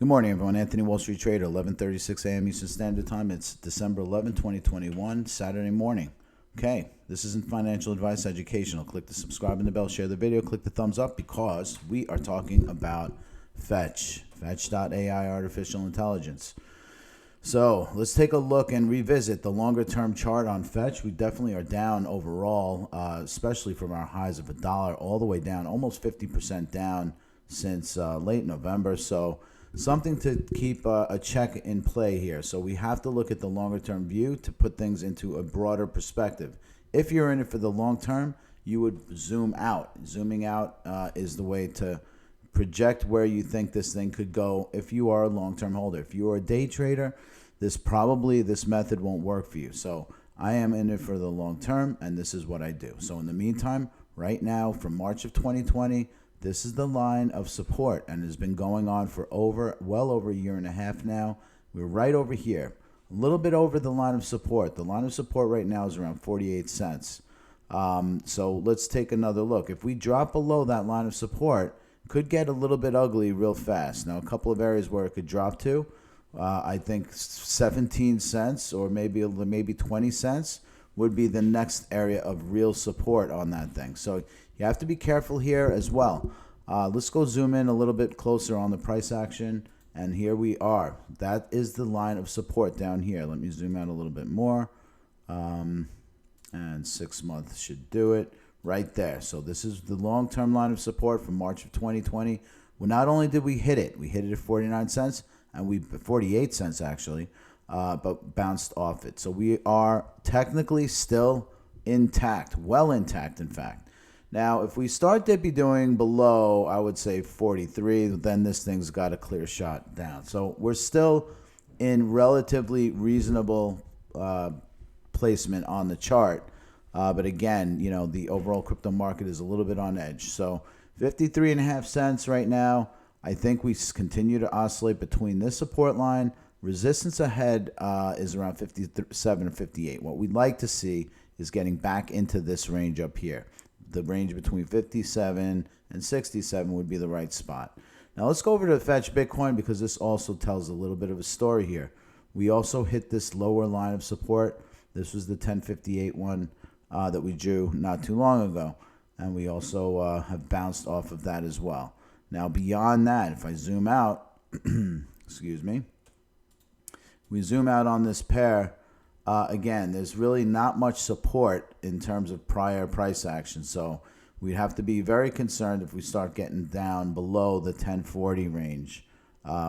Good morning, everyone. Anthony, Wall Street Trader, 11:36 a.m. Eastern Standard Time. It's December 11, 2021, Saturday morning. Okay, this isn't financial advice, educational. Click the subscribe and the bell, share the video, click the thumbs up because we are talking about Fetch, Fetch.AI artificial intelligence. So let's take a look and revisit the longer term chart on Fetch. We definitely are down overall, especially from our highs of $1 all the way down, almost 50% down since late November. So something to keep a check in play here. So we have to look at the longer term view to put things into a broader perspective. If you're in it for the long term, you would zoom out. Zooming out is the way to project where you think this thing could go if you are a long-term holder. If you are a day trader, this method won't work for you. So I am in it for the long term, and this is what I do. So in the meantime, right now, from March of 2020, this is the line of support, and has been going on for well over a year and a half now. We're right over here, a little bit over the line of support. The line of support right now is around 48 cents. So let's take another look. If we drop below that line of support, could get a little bit ugly real fast. Now, a couple of areas where it could drop to, I think 17 cents or maybe 20 cents would be the next area of real support on that thing. So you have to be careful here as well. Let's go zoom in a little bit closer on the price action. And here we are. That is the line of support down here. Let me zoom out a little bit more. And 6 months should do it right there. So this is the long-term line of support from March of 2020. Well, not only did we hit it at 49 cents, and 48 cents actually, but bounced off it. So we are technically still intact, well intact, in fact. Now, if we start doing below, I would say 43, then this thing's got a clear shot down. So we're still in relatively reasonable placement on the chart. But again, you know, the overall crypto market is a little bit on edge. So 53.5 cents right now. I think we continue to oscillate between this support line. Resistance ahead is around 57 or 58. What we'd like to see is getting back into this range up here. The range between 57 and 67 would be the right spot. Now let's go over to Fetch Bitcoin, because this also tells a little bit of a story here. We also hit this lower line of support. This was the 1058 one that we drew not too long ago. And we also have bounced off of that as well. Now, beyond that, if I zoom out, excuse me, we zoom out on this pair, again, there's really not much support in terms of prior price action. So we have to be very concerned if we start getting down below the 1040 range.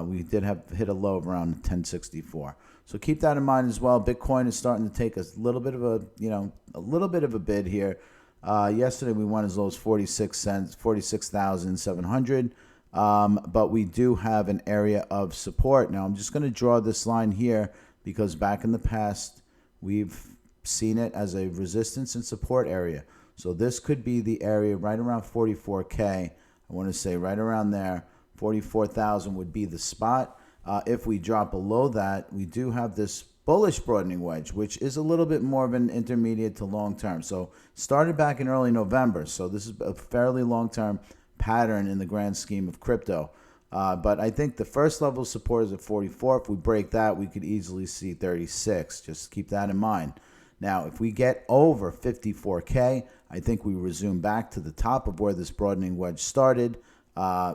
We did hit a low of around 1064. So keep that in mind as well. Bitcoin is starting to take a little bit of a bid here. Yesterday we went as low as 46 cents, 46,700. But we do have an area of support. Now I'm just going to draw this line here because back in the past we've seen it as a resistance and support area. So this could be the area right around 44K. I want to say right around there. 44,000 would be the spot. If we drop below that, we do have this bullish broadening wedge, which is a little bit more of an intermediate to long term. So started back in early November. So this is a fairly long term pattern in the grand scheme of crypto. But I think the first level of support is at 44. If we break that, we could easily see 36. Just keep that in mind. Now, if we get over 54K, I think we resume back to the top of where this broadening wedge started,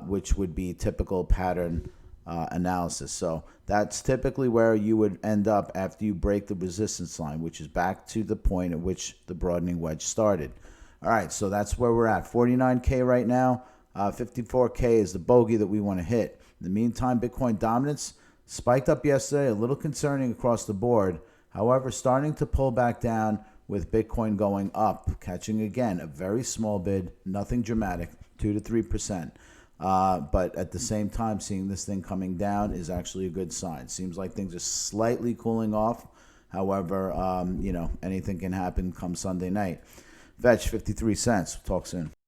which would be typical pattern analysis. So that's typically where you would end up after you break the resistance line, which is back to the point at which the broadening wedge started. All right, so that's where we're at. 49K right now. 54K is the bogey that we want to hit. In the meantime, Bitcoin dominance spiked up yesterday, a little concerning across the board. However, starting to pull back down with Bitcoin going up, catching again a very small bid, nothing dramatic, 2 to 3%. But at the same time, seeing this thing coming down is actually a good sign. Seems like things are slightly cooling off. However, you know, anything can happen come Sunday night. Fetch 53 cents. Talk soon.